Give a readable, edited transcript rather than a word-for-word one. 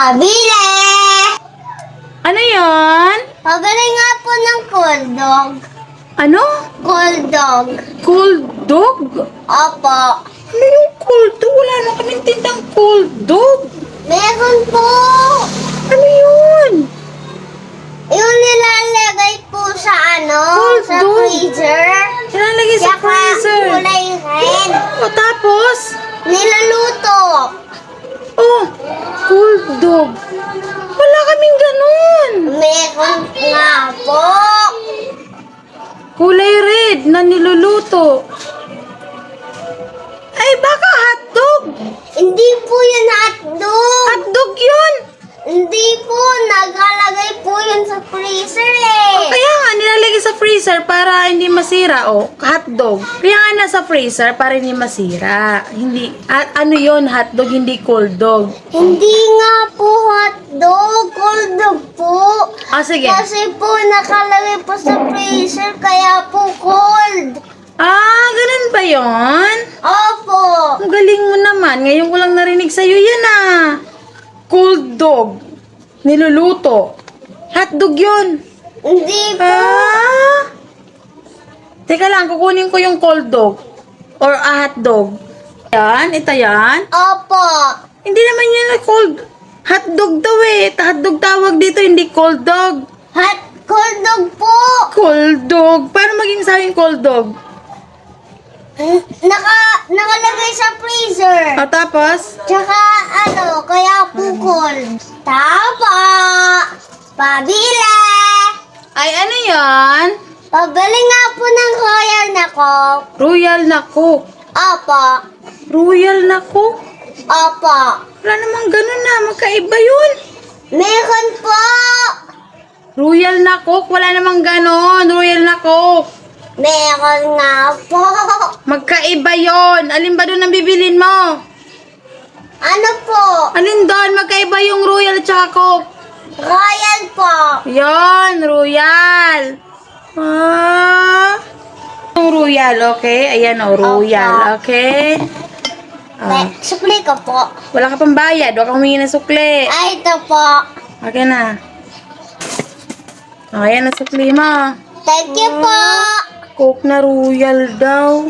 Pabili! Ano yon? Pabili nga po ng cold dog. Ano? Cold dog. Cold dog? Opo. Ano yung cold dog? Wala na kaming tindang cold dog. Meron po. Ano yun? Yung nilalagay po sa Cold sa dog? freezer. Nilalagay sa Tsaka freezer. kulay red. O tapos? Niluluto. Oh, cold dog. Wala kaming ganun. Meron nga po. Kulay red na niluluto. Ay, baka hotdog. Hindi po yun hotdog. Hotdog yun. Hindi po. Nagalagay po yun sa freezer eh. Kaya nga, nilalagay sa freezer para hindi masira. O, hotdog. Kaya nga nasa freezer para hindi masira. Hindi, ano yon hotdog, hindi cold dog. Hindi nga po hotdog. Cold dog po. Sige. Kasi po nakalagay po sa freezer kaya po cold. Ganun ba yon? Opo. Ang galing mo naman. Ngayon ko lang narinig sa'yo yan Cold dog. Niluluto. Hotdog yun. Hindi po. Teka lang, kukunin ko yung cold dog. Or hotdog. Yan, ito yan. Opo. Hindi naman yan cold. Hotdog daw eh. Hotdog tawag dito, hindi cold dog. Cold dog po. Cold dog. Paano maging sa'yo cold dog? Nakalagay sa freezer. Tapos? Tsaka kaya po cold. Tapa. Pabili. Ay, ano yan? Pabili nga po ng royal na coke. Royal na Coke. Opo. Royal na Coke? Opo. Wala namang ganun magkaiba yun. Meron po. Royal na Coke, wala namang ganon. Royal na Coke. Meron nga po. Magkaiba yon. Alin ba doon ang bibilin mo? Ano po? Alin doon? Magkaiba yung Royal at saka Coke. Royal po. Yon, Royal. Yung Royal, okay? Ayan Royal, okay? Sukli ko po. Wala ka pang bayad. Huwag kang humingi ng sukli. Ay, ito po. Okay na. Ayan ang sukli mo. Thank you po. Coke na Royal daw.